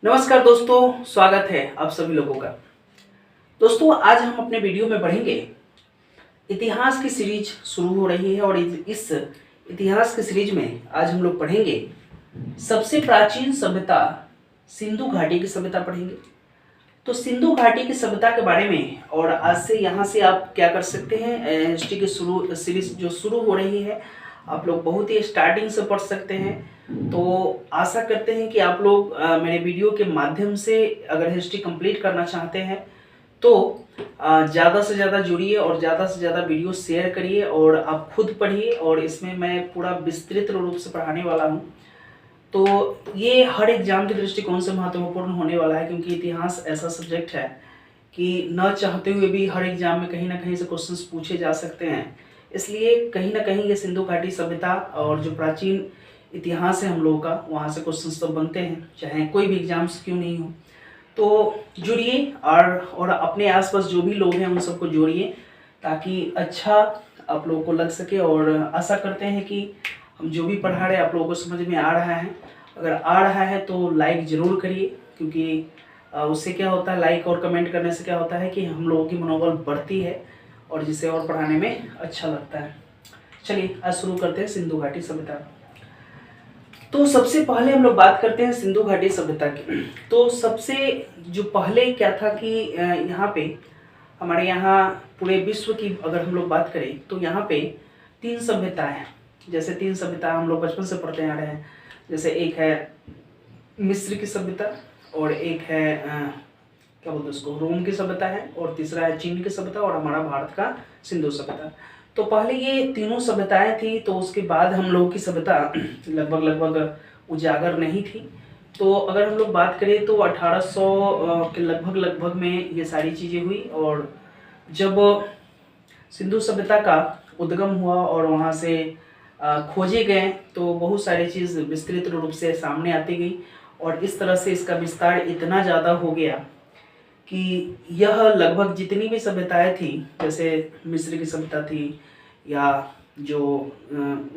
नमस्कार दोस्तों, स्वागत है आप सभी लोगों का। दोस्तों, आज हम अपने वीडियो में पढ़ेंगे। इतिहास की सीरीज शुरू हो रही है और इस इतिहास की सीरीज में आज हम लोग पढ़ेंगे सबसे प्राचीन सभ्यता सिंधु घाटी की सभ्यता पढ़ेंगे। तो सिंधु घाटी की सभ्यता के बारे में और आज से यहाँ से आप क्या कर सकते हैं, हिस्ट्री की सीरीज जो शुरू हो रही है आप लोग बहुत ही स्टार्टिंग से पढ़ सकते हैं। तो आशा करते हैं कि आप लोग मेरे वीडियो के माध्यम से अगर हिस्ट्री कंप्लीट करना चाहते हैं तो ज़्यादा से ज़्यादा जुड़िए और ज़्यादा से ज़्यादा वीडियो शेयर करिए और आप खुद पढ़िए। और इसमें मैं पूरा विस्तृत रूप से पढ़ाने वाला हूँ। तो ये हर एग्जाम के दृष्टिकोण से महत्वपूर्ण होने वाला है, क्योंकि इतिहास ऐसा सब्जेक्ट है कि न चाहते हुए भी हर एग्जाम में कहीं ना कहीं से क्वेश्चंस पूछे जा सकते हैं। इसलिए कहीं ना कहीं ये सिंधु घाटी सभ्यता और जो प्राचीन इतिहास है हम लोगों का, वहाँ से क्वेश्चंस तो बनते हैं, चाहे कोई भी एग्जाम्स क्यों नहीं हो। तो जुड़िए और अपने आसपास जो भी लोग हैं उन सबको जोड़िए ताकि अच्छा आप लोगों को लग सके। और आशा करते हैं कि हम जो भी पढ़ा रहे हैं आप लोगों को समझ में आ रहा है। अगर आ रहा है तो लाइक ज़रूर करिए, क्योंकि उससे क्या होता है, लाइक और कमेंट करने से क्या होता है कि हम लोगों की मनोबल बढ़ती है और जिसे और पढ़ाने में अच्छा लगता है। चलिए आज शुरू करते हैं सिंधु घाटी सभ्यता। तो सबसे पहले हम लोग बात करते हैं सिंधु घाटी सभ्यता की। तो सबसे जो पहले क्या था कि यहाँ पे हमारे यहाँ पूरे विश्व की अगर हम लोग बात करें तो यहाँ पे 3 सभ्यताएं हैं। जैसे 3 सभ्यता हम लोग बचपन से पढ़ते आ रहे हैं। जैसे एक है मिस्र की सभ्यता, और एक है क्या बोलते हैं उसको, रोम की सभ्यता है, और तीसरा है चीन की सभ्यता, और हमारा भारत का सिंधु सभ्यता। तो पहले ये तीनों सभ्यताएं थी, तो उसके बाद हम लोगों की सभ्यता लगभग उजागर नहीं थी। तो अगर हम लोग बात करें तो 1800 के लगभग में ये सारी चीज़ें हुई। और जब सिंधु सभ्यता का उद्गम हुआ और वहाँ से खोजे गए तो बहुत सारी चीज़ विस्तृत रूप से सामने आती गई। और इस तरह से इसका विस्तार इतना ज़्यादा हो गया कि यह लगभग जितनी भी सभ्यताएं थी, जैसे मिस्र की सभ्यता थी या जो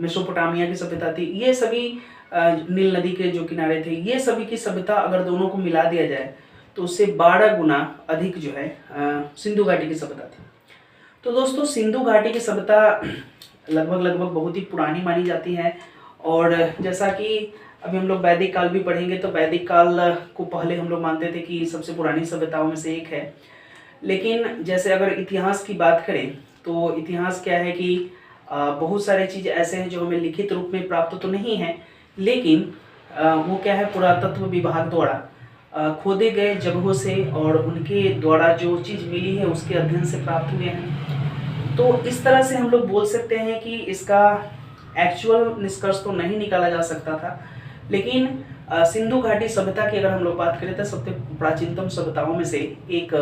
मेसोपोटामिया की सभ्यता थी, ये सभी नील नदी के जो किनारे थे, ये सभी की सभ्यता अगर दोनों को मिला दिया जाए तो उससे 12 गुना अधिक जो है सिंधु घाटी की सभ्यता थी। तो दोस्तों, सिंधु घाटी की सभ्यता लगभग बहुत ही पुरानी मानी जाती है। और जैसा कि अभी हम लोग वैदिक काल भी पढ़ेंगे तो वैदिक काल को पहले हम लोग मानते थे कि सबसे पुरानी सभ्यताओं में से एक है। लेकिन जैसे अगर इतिहास की बात करें तो इतिहास क्या है कि बहुत सारे चीज़ ऐसे हैं जो हमें लिखित रूप में प्राप्त तो नहीं है, लेकिन वो क्या है, पुरातत्व विभाग द्वारा खोदे गए जगहों से और उनके द्वारा जो चीज़ मिली है उसके अध्ययन से प्राप्त हुए हैं। तो इस तरह से हम लोग बोल सकते हैं कि इसका एक्चुअल निष्कर्ष तो नहीं निकाला जा सकता था, लेकिन सिंधु घाटी सभ्यता की अगर हम लोग बात करें तो सबसे प्राचीनतम सभ्यताओं में से एक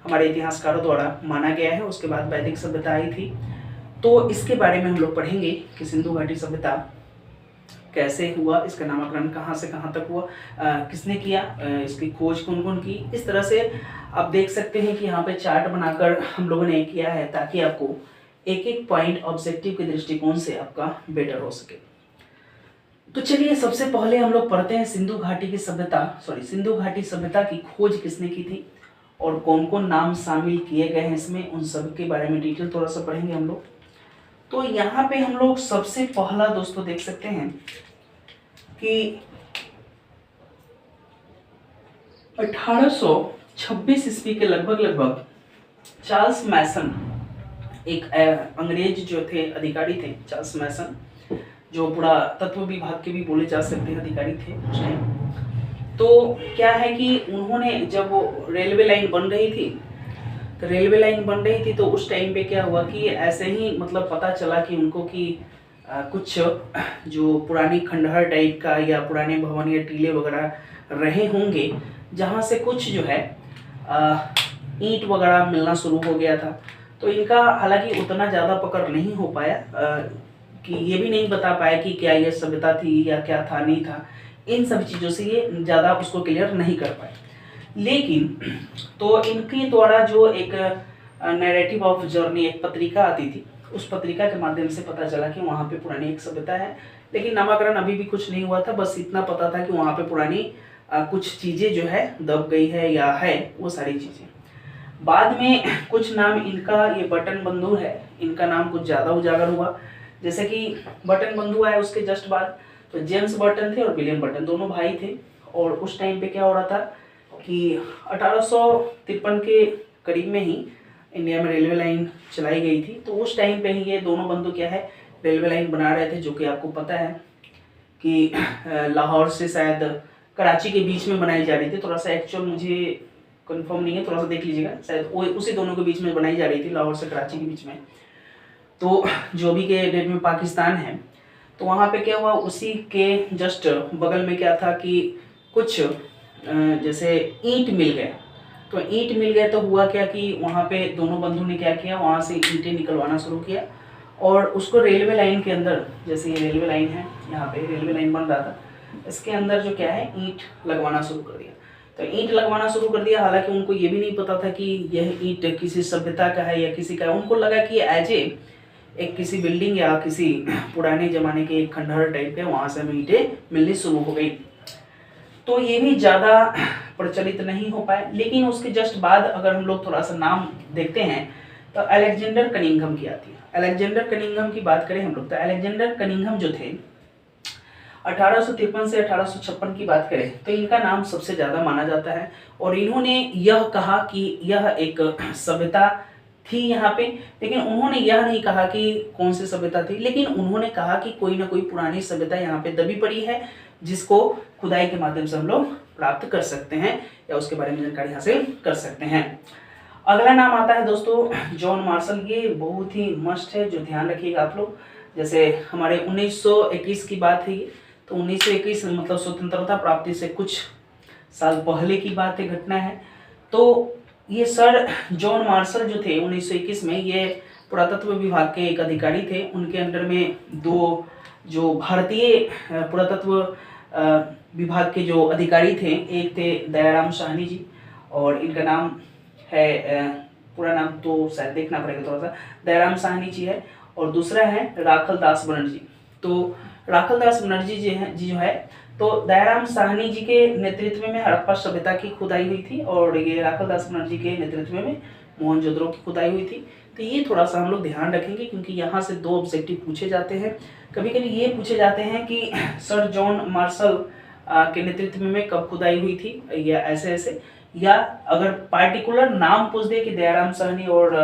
हमारे इतिहासकारों द्वारा माना गया है। उसके बाद वैदिक सभ्यता आई थी। तो इसके बारे में हम लोग पढ़ेंगे कि सिंधु घाटी सभ्यता कैसे हुआ, इसका नामकरण कहाँ से कहाँ तक हुआ, किसने किया, इसकी खोज कौन कौन की। इस तरह से आप देख सकते हैं कि यहाँ पे चार्ट बनाकर हम लोगों ने किया है ताकि आपको एक एक पॉइंट ऑब्जेक्टिव के दृष्टिकोण से आपका बेटर हो सके। तो चलिए सबसे पहले हम लोग पढ़ते हैं सिंधु घाटी सभ्यता की खोज किसने की थी और कौन कौन नाम शामिल किए गए हैं इसमें, उन सब के बारे में डिटेल थोड़ा सा पढ़ेंगे हम लोग। तो यहाँ पे हम लोग सबसे पहला दोस्तों देख सकते हैं कि 1826 ईस्वी के लगभग चार्ल्स मैसन, एक अंग्रेज जो थे अधिकारी थे, चार्ल्स मैसन, जो पुरातत्व विभाग के भी बोले जा सकते हैं अधिकारी थे उस टाइम। तो क्या है कि उन्होंने जब वो रेलवे लाइन बन रही थी तो उस टाइम पे क्या हुआ कि ऐसे ही मतलब पता चला कि उनको कि कुछ जो पुरानी खंडहर टाइप का या पुराने भवन या टीले वगैरह रहे होंगे, जहाँ से कुछ जो है ईंट वगैरह मिलना शुरू हो गया था। तो इनका हालांकि उतना ज़्यादा पकड़ नहीं हो पाया कि ये भी नहीं बता पाया कि क्या ये सभ्यता थी या क्या था नहीं था। इन सब चीज़ों से ये ज़्यादा उसको क्लियर नहीं कर पाए। लेकिन तो इनके द्वारा जो एक नैरेटिव ऑफ जर्नी एक पत्रिका आती थी, उस पत्रिका के माध्यम से पता चला कि वहाँ पे पुरानी एक सभ्यता है, लेकिन नामकरण अभी भी कुछ नहीं हुआ था। बस इतना पता था कि वहाँ पे पुरानी कुछ चीज़ें जो है दब गई है या है वो सारी चीज़ें। बाद में कुछ नाम इनका, ये बटन बंधु है, इनका नाम कुछ ज़्यादा उजागर हुआ। जैसे कि बटन बंधु आए उसके जस्ट बाद तो जेम्स बटन थे और विलियम बटन, दोनों भाई थे। और उस टाइम पे क्या हो रहा था कि 1853 के करीब में ही इंडिया में रेलवे लाइन चलाई गई थी। तो उस टाइम पे ही ये दोनों बंधु क्या है रेलवे लाइन बना रहे थे, जो कि आपको पता है कि लाहौर से शायद कराची के बीच में बनाई जा रही थी। थोड़ा सा एक्चुअल मुझे कंफर्म नहीं है, थोड़ा सा देख लीजिएगा, शायद उसी दोनों के बीच में बनाई जा रही थी, लाहौर से कराची के बीच में। तो जो भी के डेट में पाकिस्तान है, तो वहाँ पे क्या हुआ, उसी के जस्ट बगल में क्या था कि कुछ जैसे ईंट मिल गए। तो ईंट मिल गए तो हुआ क्या कि वहाँ पे दोनों बंधु ने क्या किया, वहाँ से ईंटें निकलवाना शुरू किया और उसको रेलवे लाइन के अंदर, जैसे ये रेलवे लाइन है, यहाँ पे रेलवे लाइन बन रहा था, इसके अंदर जो क्या है ईंट लगवाना शुरू कर दिया। तो ईंट लगवाना शुरू कर दिया, हालांकि उनको ये भी नहीं पता था कि यह ईंट किसी सभ्यता का है या किसी का है। उनको लगा कि एज एक किसी बिल्डिंग या किसी पुराने ज़माने के एक खंडहर टाइप के, वहाँ से हमें ईंटें मिलनी शुरू हो गई। तो ये भी ज़्यादा प्रचलित नहीं हो पाए। लेकिन उसके जस्ट बाद अगर हम लोग थोड़ा सा नाम देखते हैं तो अलेक्जेंडर कनिंघम की आती है। अलेक्जेंडर कनिंघम की बात करें हम लोग तो अलेक्जेंडर कनिंघम जो थे 1853 से 1856 की बात करें तो इनका नाम सबसे ज़्यादा माना जाता है। और इन्होंने यह कहा कि यह एक सभ्यता थी यहाँ पे, लेकिन उन्होंने यह नहीं कहा कि कौन सी सभ्यता थी, लेकिन उन्होंने कहा कि कोई ना कोई पुरानी सभ्यता यहाँ पे दबी पड़ी है जिसको खुदाई के माध्यम से हम लोग प्राप्त कर सकते हैं या उसके बारे में जानकारी हासिल कर सकते हैं। अगला नाम आता है दोस्तों जॉन मार्शल। ये बहुत ही मस्ट है, जो ध्यान रखिएगा आप लोग। जैसे हमारे 1921 की बात है, तो 1921 मतलब स्वतंत्रता प्राप्ति से कुछ साल पहले की बात है, घटना है। तो ये सर जॉन मार्शल जो थे 1921 में, ये पुरातत्व विभाग के एक अधिकारी थे। उनके अंडर में दो जो भारतीय पुरातत्व विभाग के जो अधिकारी थे, एक थे दयाराम साहनी जी, और इनका नाम है पूरा नाम तो शायद देखना पड़ेगा थोड़ा सा, दयाराम साहनी जी है, और दूसरा है राखल दास बनर्जी। तो राखल दास बनर्जी जी जो है, तो दयाराम साहनी जी के नेतृत्व में हड़प्पा सभ्यता की खुदाई हुई थी, और ये राखल दास बनर्जी के नेतृत्व में मोहनजोदड़ो की खुदाई हुई थी। तो ये थोड़ा सा हम लोग ध्यान रखेंगे, क्योंकि यहाँ से दो ऑब्जेक्टिव पूछे जाते हैं। कभी कभी ये पूछे जाते हैं कि सर जॉन मार्शल के नेतृत्व में कब खुदाई हुई थी, या ऐसे ऐसे, या अगर पार्टिकुलर नाम पूछ दे कि दयाराम साहनी और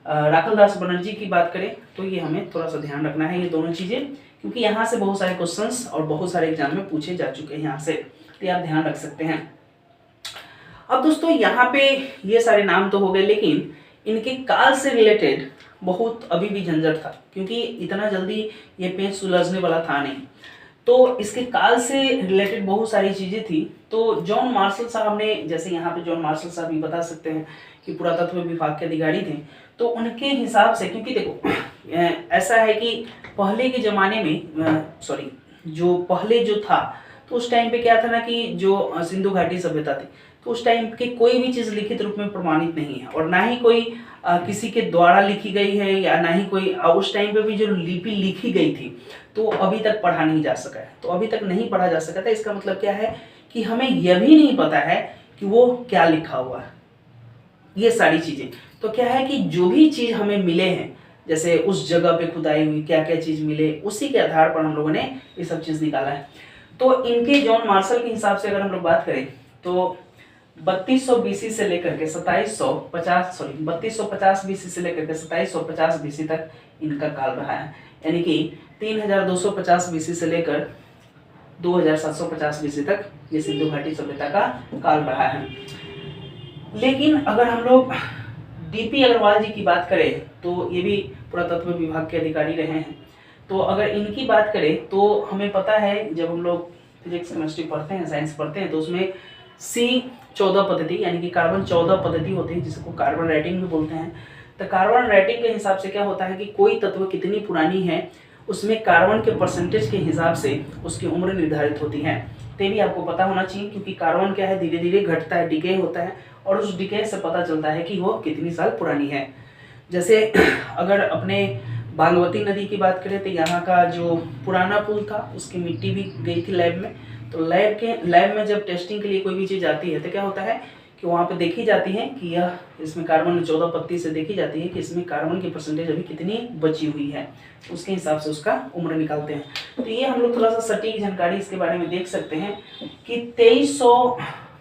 राखल दास बनर्जी की बात करें, तो ये हमें थोड़ा सा ध्यान रखना है ये दोनों चीज़ें, क्योंकि यहाँ से बहुत सारे क्वेश्चंस और बहुत सारे एग्जाम में पूछे जा चुके हैं यहाँ से, तो आप ध्यान रख सकते हैं। अब दोस्तों यहाँ पे ये सारे नाम तो हो गए, लेकिन इनके काल से रिलेटेड बहुत अभी भी झंझट था, क्योंकि इतना जल्दी ये पेज सुलझने वाला था नहीं। तो इसके काल से रिलेटेड बहुत सारी चीज़ें थी। तो जॉन मार्शल साहब ने, जैसे यहाँ पे जॉन मार्शल साहब भी बता सकते हैं कि पुरातत्व विभाग के अधिकारी थे, तो उनके हिसाब से, क्योंकि देखो ऐसा है कि पहले के ज़माने में जो पहले जो था, तो उस टाइम पे क्या था ना कि जो सिंधु घाटी सभ्यता थी, तो उस टाइम की कोई भी चीज़ लिखित रूप में प्रमाणित नहीं है, और ना ही कोई किसी के द्वारा लिखी गई है, या ना ही कोई उस टाइम पे भी जो लिपि लिखी गई थी तो अभी तक पढ़ा नहीं जा सका है। तो अभी तक नहीं पढ़ा जा सका था, इसका मतलब क्या है कि हमें यह भी नहीं पता है कि वो क्या लिखा हुआ है, ये सारी चीज़ें। तो क्या है कि जो भी चीज़ हमें मिले हैं, जैसे उस जगह पे खुदाई हुई क्या क्या चीज़ मिले, उसी के आधार पर हम लोगों ने ये सब चीज़ निकाला है। तो इनके जॉन मार्शल के हिसाब से अगर हम लोग बात करें तो 3200 बीसी से लेकर के 3250 बीसी से लेकर के 2750 बीसी तक इनका काल रहा है, यानी कि 3250 बीसी से लेकर 2750 बीसी तक ये सिंधु घाटी सभ्यता का काल रहा है। लेकिन अगर हम लोग डीपी अग्रवाल जी की बात करें तो ये भी पुरातत्व विभाग के अधिकारी रहे हैं। तो अगर इनकी बात करें तो हमें पता है, जब हम लोग फिजिक्स केमिस्ट्री पढ़ते हैं, साइंस पढ़ते हैं, तो उसमें C14 पद्धति यानी कि कार्बन 14 पद्धति होती है, जिसको कार्बन रेटिंग भी बोलते हैं। तो कार्बन रेटिंग के हिसाब से क्या होता है कि कोई तत्व कितनी पुरानी है, उसमें कार्बन के परसेंटेज के हिसाब से उसकी उम्र निर्धारित होती है। तो ये भी आपको पता होना चाहिए, क्योंकि कार्बन क्या है, धीरे धीरे घटता है, डिके होता है, और उस डिके से पता चलता है कि वो कितनी साल पुरानी है। जैसे अगर अपने बागमती नदी की बात करें तो यहाँ का जो पुराना पुल था उसकी मिट्टी भी गई थी लैब में। तो लैब में जब टेस्टिंग के लिए कोई भी चीज़ आती है तो क्या होता है कि वहाँ पे देखी जाती है कि यह इसमें कार्बन 14 पत्ती से देखी जाती है कि इसमें कार्बन की परसेंटेज अभी कितनी बची हुई है, उसके हिसाब से उसका उम्र निकालते हैं। तो ये हम लोग थोड़ा सा सटीक जानकारी इसके बारे में देख सकते हैं कि 2300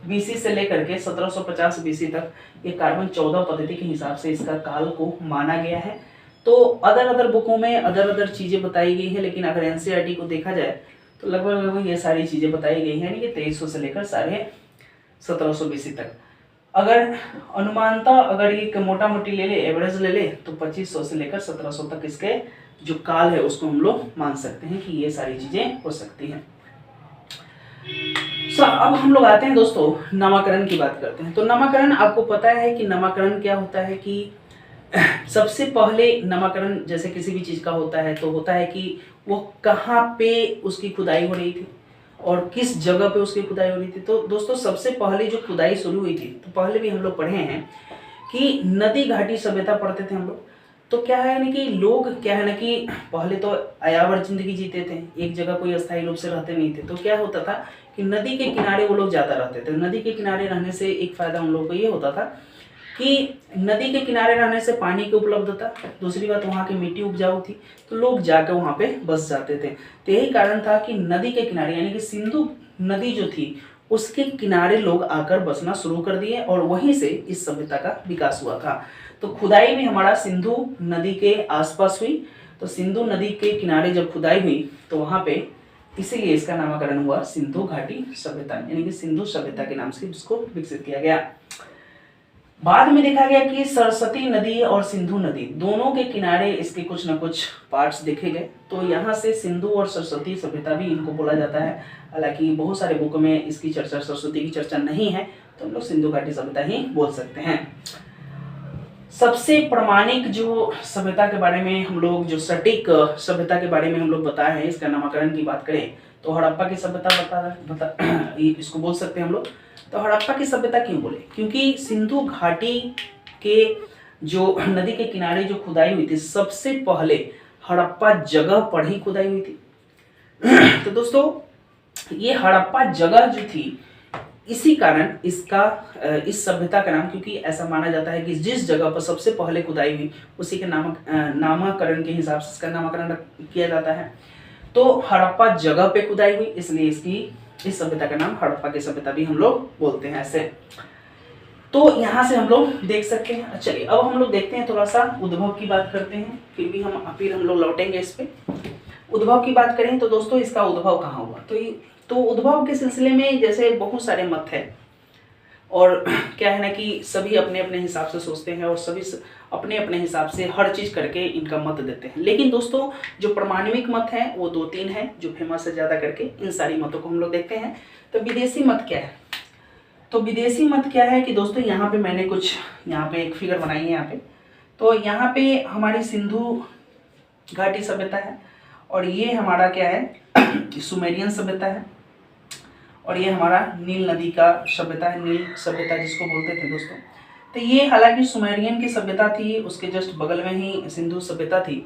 BC से लेकर के 1750 BC तक ये कार्बन 14 पद्धति के हिसाब से इसका काल को माना गया है। तो अदर बुकों में अदर चीज़ें बताई गई है, लेकिन अगर NCERT को देखा जाए तो लगभग ये सारी चीज़ें बताई गई हैं, यानी कि 2300 से लेकर 1750 BC तक। अगर अनुमानता अगर ये मोटा मोटी ले ले, एवरेज ले ले, तो 2500 से लेकर 1700 तक इसके जो काल है उसको हम लोग मान सकते हैं कि ये सारी चीज़ें हो सकती हैं। अब हम लोग आते हैं दोस्तों नामकरण की बात करते हैं। तो नामकरण आपको पता है कि नामकरण क्या होता है कि सबसे पहले नामकरण जैसे किसी भी चीज़ का होता है तो होता है कि वो कहाँ पे उसकी खुदाई हो रही थी और किस जगह पे उसकी खुदाई हो रही थी। तो दोस्तों सबसे पहले जो खुदाई शुरू हुई थी, तो पहले भी हम लोग पढ़े हैं कि नदी घाटी सभ्यता पढ़ते थे हम लोग। तो क्या है ना कि लोग क्या है ना कि पहले तो अयावर जिंदगी जीते थे, एक जगह कोई अस्थायी रूप से रहते नहीं थे। तो क्या होता था कि नदी के किनारे वो लोग ज़्यादा रहते थे। नदी के किनारे रहने से एक फ़ायदा उन लोगों को ये होता था कि नदी के किनारे रहने से पानी की उपलब्धता, दूसरी बात वहाँ की मिट्टी उपजाऊ थी, तो लोग जाकर वहाँ पे बस जाते थे। तो यही कारण था कि नदी के किनारे यानी कि सिंधु नदी जो थी उसके किनारे लोग आकर बसना शुरू कर दिए और वहीं से इस सभ्यता का विकास हुआ था। तो खुदाई भी हमारा सिंधु नदी के आसपास हुई। तो सिंधु नदी के किनारे जब खुदाई हुई तो वहाँ पे इसीलिए इसका नामकरण हुआ सिंधु घाटी सभ्यता, यानी कि सिंधु सभ्यता के नाम से इसको विकसित किया गया। बाद में देखा गया कि सरस्वती नदी और सिंधु नदी दोनों के किनारे इसके कुछ न कुछ पार्ट्स देखे गए। तो यहाँ से सिंधु और सरस्वती सभ्यता भी इनको बोला जाता है। हालांकि बहुत सारे बुक में इसकी चर्चा, सरस्वती की चर्चा नहीं है, तो हम लोग सिंधु घाटी सभ्यता ही बोल सकते हैं। सबसे प्रमाणिक जो सभ्यता के बारे में हम लोग, जो सटीक सभ्यता के बारे में हम लोग बताए हैं, इसका नामकरण की बात करें तो हड़प्पा की सभ्यता इसको बोल सकते हैं हम लोग। तो हड़प्पा की सभ्यता क्यों बोले? क्योंकि सिंधु घाटी के जो नदी के किनारे जो खुदाई हुई थी, सबसे पहले हड़प्पा जगह पर ही खुदाई हुई थी। तो दोस्तों ये हड़प्पा जगह जो थी, इसी कारण इसका इस सभ्यता का नाम, क्योंकि ऐसा माना जाता है कि जिस जगह पर सबसे पहले खुदाई हुई उसी के नामकरण के हिसाब से इसका नामकरण किया जाता है। तो हड़प्पा जगह पे खुदाई हुई, इसलिए इस सभ्यता का नाम हड़प्पा की सभ्यता भी हम लोग बोलते हैं ऐसे। तो यहाँ से हम लोग देख सकते हैं। चलिए अब हम लोग देखते हैं, थोड़ा सा उद्भव की बात करते हैं, फिर हम लोग लौटेंगे इस पे। उद्भव की बात करें तो दोस्तों इसका उद्भव कहाँ हुआ? तो उद्भव के सिलसिले में जैसे बहुत सारे मत हैं और क्या है ना कि सभी अपने अपने हिसाब से सोचते हैं और सभी अपने अपने हिसाब से हर चीज़ करके इनका मत देते हैं। लेकिन दोस्तों जो प्रमाणिक मत हैं वो 2-3 हैं जो फेमस है ज़्यादा करके। इन सारी मतों को हम लोग देखते हैं। तो विदेशी मत क्या है? तो विदेशी मत क्या है कि दोस्तों यहाँ पे मैंने कुछ यहाँ पे एक फिगर बनाई है यहाँ पे। तो यहाँ पे हमारी सिंधु घाटी सभ्यता है और ये हमारा क्या है, सुमेरियन सभ्यता है, और ये हमारा नील नदी का सभ्यता है, नील सभ्यता जिसको बोलते थे दोस्तों। तो ये हालांकि सुमेरियन की सभ्यता थी, उसके जस्ट बगल में ही सिंधु सभ्यता थी।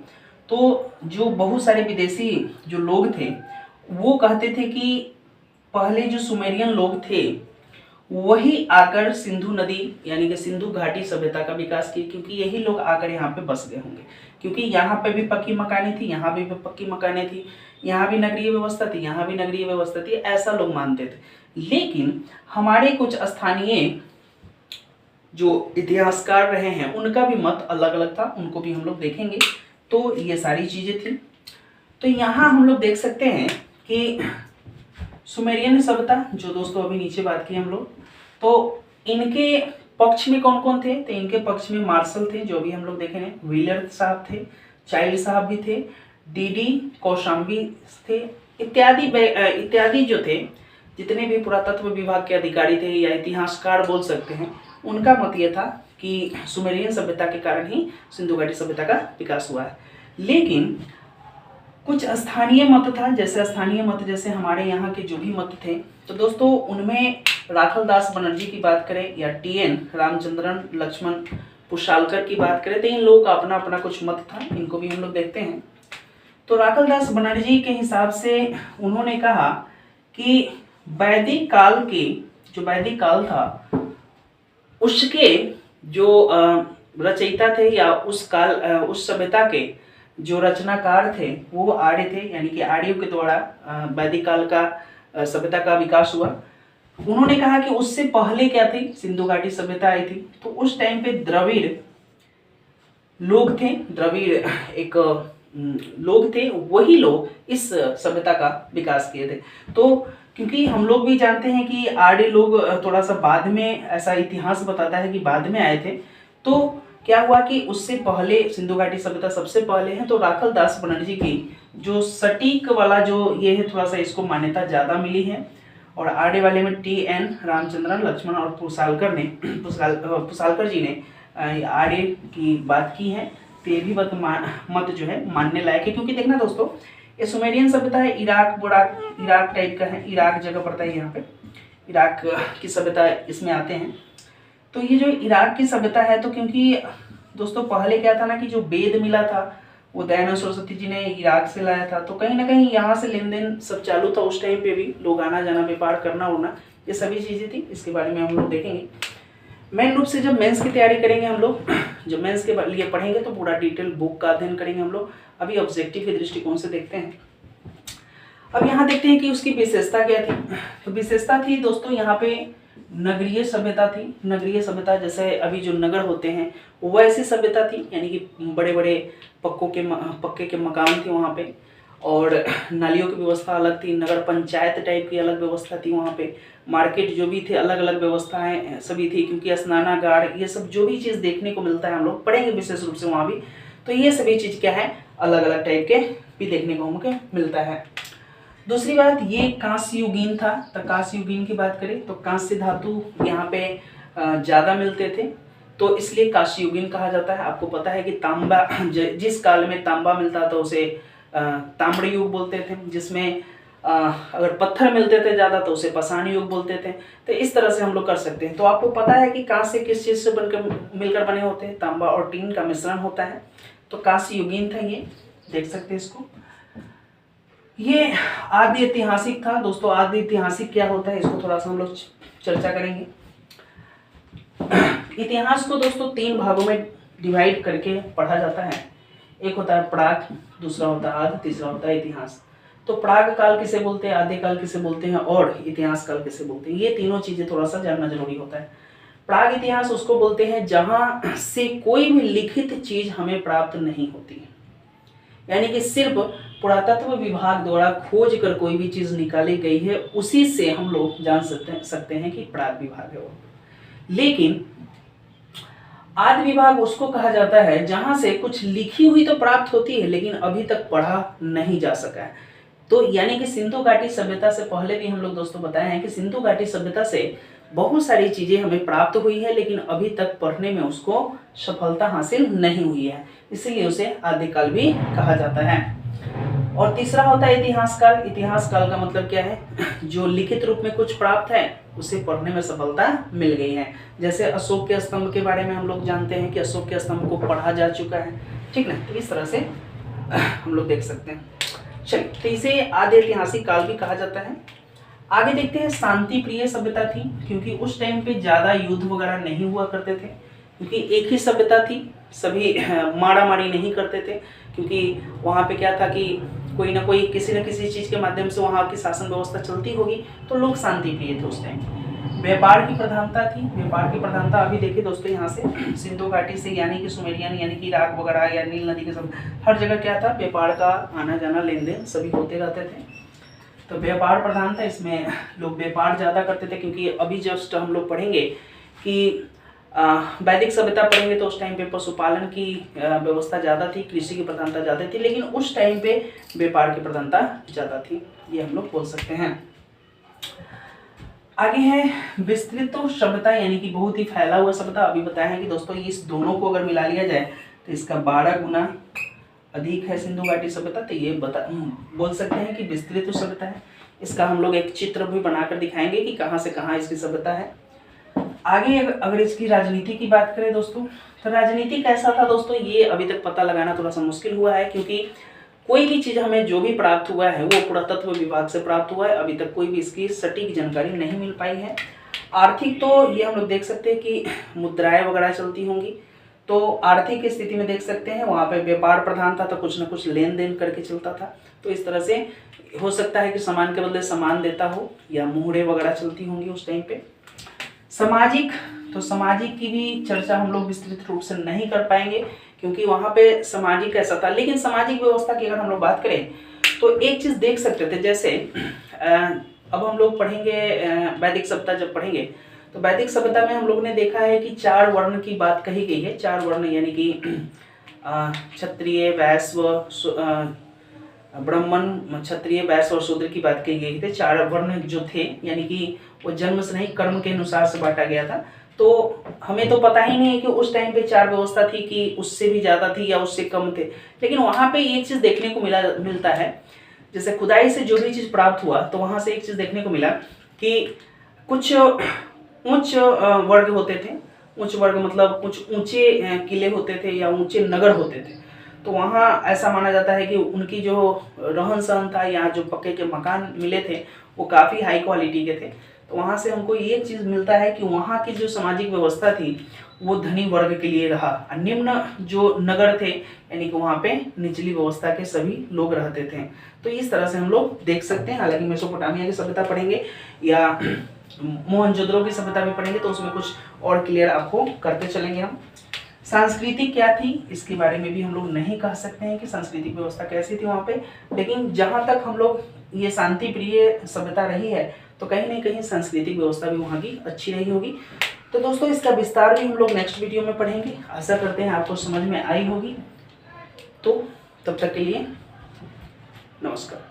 तो जो बहुत सारे विदेशी जो लोग थे वो कहते थे कि पहले जो सुमेरियन लोग थे वही आकर सिंधु नदी यानी कि सिंधु घाटी सभ्यता का विकास किए, क्योंकि यही लोग आकर यहाँ पे बस गए होंगे। क्योंकि यहाँ पे भी पक्की मकानें थी, यहाँ भी पक्की मकानें थी, यहाँ भी नगरीय व्यवस्था थी, यहाँ भी नगरीय व्यवस्था थी, ऐसा लोग मानते थे। लेकिन हमारे कुछ स्थानीय जो इतिहासकार रहे हैं उनका भी मत अलग अलग था, उनको भी हम लोग देखेंगे। तो ये सारी चीज़ें थी। तो यहाँ हम लोग देख सकते हैं कि सुमेरियन सभ्यता जो दोस्तों अभी नीचे बात की हम लोग, तो इनके पक्ष में कौन कौन थे? तो इनके पक्ष में मार्शल थे जो भी हम लोग देखे हैं, व्हीलर साहब थे, चाइल्ड साहब भी थे, डीडी कौशाम्बी थे, इत्यादि जो थे, जितने भी पुरातत्व विभाग के अधिकारी थे या इतिहासकार बोल सकते हैं, उनका मत ये था कि सुमेरियन सभ्यता के कारण ही सिंधु घाटी सभ्यता का विकास हुआ है। लेकिन कुछ स्थानीय मत था, जैसे हमारे यहाँ के जो भी मत थे, तो दोस्तों उनमें राखल दास बनर्जी की बात करें या TN रामचंद्रन लक्ष्मण पुशालकर की बात करें तो इन लोगों का अपना अपना कुछ मत था, इनको भी हम लोग देखते हैं। तो राखलदास बनर्जी के हिसाब से उन्होंने कहा कि वैदिक काल की जो वैदिक काल था उसके जो रचयिता थे या उस काल उस सभ्यता के जो रचनाकार थे वो आर्य थे, यानी कि आर्यों के द्वारा वैदिक काल का सभ्यता का विकास हुआ। उन्होंने कहा कि उससे पहले क्या थी, सिंधु घाटी सभ्यता आई थी। तो उस टाइम पे द्रविड़ लोग थे, द्रविड़ एक लोग थे, वही लोग इस सभ्यता का विकास किए थे। तो क्योंकि हम लोग भी जानते हैं कि आर्य लोग थोड़ा सा बाद में, ऐसा इतिहास बताता है कि बाद में आए थे, तो क्या हुआ कि उससे पहले सिंधु घाटी सभ्यता सबसे पहले है। तो राखलदास बनर्जी की जो सटीक वाला जो ये है, थोड़ा सा इसको मान्यता ज़्यादा मिली है। और आर्य वाले में टी.एन. रामचंद्रन, लक्ष्मण और पुसालकर जी ने आर्य की बात की है। तो ये भी मत जो है मानने लायक है, क्योंकि देखना दोस्तों, ये सुमेरियन सभ्यता है, इराक टाइप का है, इराक जगह पड़ता है यहाँ पे, इराक की सभ्यता इसमें आते हैं। तो ये जो इराक की सभ्यता है, तो क्योंकि दोस्तों पहले क्या था ना कि जो वेद मिला था वो दयानंद सरस्वती जी ने इराक से लाया था, तो कहीं ना कहीं यहाँ से लेन देन सब चालू था उस टाइम पे भी, लोग आना जाना, व्यापार करना उड़ना, ये सभी चीज़ें थी। इसके बारे में हम लोग देखेंगे। मेन रूप से जब मेंस की तैयारी करेंगे हम लोग, जब मेंस के लिए पढ़ेंगे तो पूरा डिटेल बुक का अध्ययन करेंगे हम लोग। अभी ऑब्जेक्टिव के दृष्टिकोण से देखते हैं। अब यहाँ देखते हैं कि उसकी विशेषता क्या थी। तो विशेषता थी दोस्तों यहाँ पे नगरीय सभ्यता थी। नगरीय सभ्यता जैसे अभी जो नगर होते हैं वैसी सभ्यता थी, यानी कि बड़े बड़े पक्के के मकान थे वहाँ पे, और नालियों की व्यवस्था अलग थी, नगर पंचायत टाइप की अलग व्यवस्था थी वहाँ पे, मार्केट जो भी थे अलग अलग व्यवस्थाएं सभी थी, क्योंकि स्नानागार ये सब जो भी चीज़ देखने को मिलता है हम लोग पढ़ेंगे विशेष रूप से वहाँ भी, तो ये सभी चीज़ क्या है, अलग अलग टाइप के भी देखने को हमको मिलता है। दूसरी बात, ये कांस्य युगीन था। तो कांस्य युगीन की बात करें तो कांस्य धातु यहाँ पे ज़्यादा मिलते थे, तो इसलिए कांस्य युगीन कहा जाता है। आपको पता है कि तांबा, जिस काल में तांबा मिलता था उसे ताम्र युग बोलते थे, जिसमें अगर पत्थर मिलते थे ज़्यादा तो उसे पाषाण युग बोलते थे। तो इस तरह से हम लोग कर सकते हैं। तो आपको पता है कि कांस्य किस चीज़ से मिलकर बने होते हैं, तांबा और टीन का मिश्रण होता है। तो कांस्य युगीन था, ये देख सकते हैं इसको। ये आदि ऐतिहासिक था दोस्तों। आदि ऐतिहासिक क्या होता है इसको थोड़ा सा हम लोग चर्चा करेंगे। इतिहास को दोस्तों 3 भागों में डिवाइड करके पढ़ा जाता है। एक होता है प्राग, दूसरा होता है आदि, तीसरा होता है इतिहास। तो प्राग काल किसे बोलते हैं, आदि काल किसे बोलते हैं और इतिहास काल किसे बोलते हैं, ये तीनों चीजें थोड़ा सा जानना जरूरी होता है। प्राग इतिहास उसको बोलते हैं जहां से कोई भी लिखित चीज हमें प्राप्त नहीं होती है, यानी कि सिर्फ पुरातत्व विभाग द्वारा खोज कर कोई भी चीज निकाली गई है, उसी से हम लोग जान सकते हैं कि प्राग विभाग है वो। लेकिन आदि विभाग उसको कहा जाता है जहां से कुछ लिखी हुई तो प्राप्त होती है लेकिन अभी तक पढ़ा नहीं जा सका है। तो यानी कि सिंधु घाटी सभ्यता से पहले भी हम लोग दोस्तों बताए हैं कि सिंधु घाटी सभ्यता से बहुत सारी चीजें हमें प्राप्त हुई है, लेकिन अभी तक पढ़ने में उसको सफलता हासिल नहीं हुई है, इसीलिए उसे आदिकाल भी कहा जाता है। और तीसरा होता है इतिहास काल। इतिहास काल का मतलब क्या है, जो लिखित रूप में कुछ प्राप्त है उसे पढ़ने में सफलता मिल गई है। जैसे अशोक के स्तंभ के बारे में हम लोग जानते हैं कि अशोक के स्तंभ को पढ़ा जा चुका है, ठीक ना। तो इस तरह से हम लोग देख सकते हैं। चलिए, तो इसे आदि ऐतिहासिक काल भी कहा जाता है। आगे देखते हैं, शांति प्रिय सभ्यता थी, क्योंकि उस टाइम पे ज्यादा युद्ध वगैरह नहीं हुआ करते थे, क्योंकि एक ही सभ्यता थी, सभी मारा मारी नहीं करते थे, क्योंकि वहाँ पे क्या था कि कोई ना कोई किसी न किसी चीज के माध्यम से वहाँ की शासन व्यवस्था चलती होगी, तो लोग शांति प्रिय थे उस टाइम। व्यापार की प्रधानता थी। व्यापार की प्रधानता अभी देखिए दोस्तों, यहाँ से सिंधु घाटी से यानी कि सुमेरियन यानी कि इराक वगैरह या नील नदी के सब हर जगह क्या था, व्यापार का आना जाना लेन देन सभी होते रहते थे। तो व्यापार प्रधान था, इसमें लोग व्यापार ज़्यादा करते थे, क्योंकि अभी जस्ट हम लोग पढ़ेंगे कि वैदिक सभ्यता पढ़ेंगे तो उस टाइम पे पशुपालन की व्यवस्था ज़्यादा थी, कृषि की प्रधानता ज़्यादा थी, लेकिन उस टाइम पे व्यापार की प्रधानता ज़्यादा थी, ये हम लोग बोल सकते हैं। आगे है विस्तृत सभ्यता, यानी कि बहुत ही फैला हुआ सभ्यता। अभी बताया है कि दोस्तों इस दोनों को अगर मिला लिया जाए तो इसका 12 गुना अधिक है सिंधु घाटी सभ्यता। तो ये बोल सकते हैं कि विस्तृत सभ्यता है। इसका हम लोग एक चित्र भी बनाकर दिखाएंगे कि कहाँ से कहाँ इसकी सभ्यता है। आगे अगर इसकी राजनीति की बात करें दोस्तों, तो राजनीति कैसा था दोस्तों, ये अभी तक पता लगाना थोड़ा सा मुश्किल हुआ है, क्योंकि कोई भी चीज़ हमें जो भी प्राप्त हुआ है वो पुरातत्व विभाग से प्राप्त हुआ है। अभी तक कोई भी इसकी सटीक जानकारी नहीं मिल पाई है। आर्थिक तो ये हम लोग देख सकते हैं कि मुद्राएं वगैरह चलती होंगी, तो आर्थिक स्थिति में देख सकते हैं वहाँ पे व्यापार प्रधान था, तो कुछ ना कुछ लेन देन करके चलता था। तो इस तरह से हो सकता है कि सामान के बदले सामान देता हो, या मुहरे वगैरह चलती होंगी उस टाइम पे। सामाजिक, तो सामाजिक की भी चर्चा हम लोग विस्तृत रूप से नहीं कर पाएंगे, क्योंकि वहाँ पे सामाजिक ऐसा था। लेकिन सामाजिक व्यवस्था की अगर हम लोग बात करें तो एक चीज़ देख सकते थे, जैसे अब हम लोग पढ़ेंगे वैदिक सभ्यता, जब पढ़ेंगे तो वैदिक सभ्यता में हम लोग ने देखा है कि 4 वर्ण की बात कही गई है। 4 वर्ण यानी कि क्षत्रिय, वैश्य, ब्राह्मण, क्षत्रिय, वैश्य और शूद्र की बात कही गई थी। 4 वर्ण जो थे, यानी कि वो जन्म से नहीं कर्म के अनुसार से बांटा गया था। तो हमें तो पता ही नहीं है कि उस टाइम पे 4 व्यवस्था थी कि उससे भी ज़्यादा थी या उससे कम थे। लेकिन वहाँ पे एक चीज़ देखने को मिलता है, जैसे खुदाई से जो भी चीज़ प्राप्त हुआ, तो वहाँ से एक चीज़ देखने को मिला कि कुछ उच्च वर्ग होते थे। उच्च वर्ग मतलब कुछ ऊंचे किले होते थे या ऊंचे नगर होते थे। तो वहाँ ऐसा माना जाता है कि उनकी जो रहन सहन था या जो पक्के के मकान मिले थे वो काफ़ी हाई क्वालिटी के थे। तो वहाँ से हमको ये चीज़ मिलता है कि वहाँ की जो सामाजिक व्यवस्था थी वो धनी वर्ग के लिए रहा। निम्न जो नगर थे, यानी कि वहाँ पे निचली व्यवस्था के सभी लोग रहते थे। तो इस तरह से हम लोग देख सकते हैं। हालांकि मेसोपोटामिया की सभ्यता पढ़ेंगे या मोहनजोदड़ो की सभ्यता भी पढ़ेंगे तो उसमें कुछ और क्लियर आपको करते चलेंगे हम। संस्कृति क्या थी इसके बारे में भी हम लोग नहीं कह सकते हैं कि सांस्कृतिक व्यवस्था कैसी थी वहाँ पे, लेकिन जहाँ तक हम लोग ये शांति प्रिय सभ्यता रही है तो कहीं ना कहीं सांस्कृतिक व्यवस्था भी वहाँ की अच्छी रही होगी। तो दोस्तों इसका विस्तार भी हम लोग नेक्स्ट वीडियो में पढ़ेंगे। आशा करते हैं आपको समझ में आई होगी। तो तब तक के लिए नमस्कार।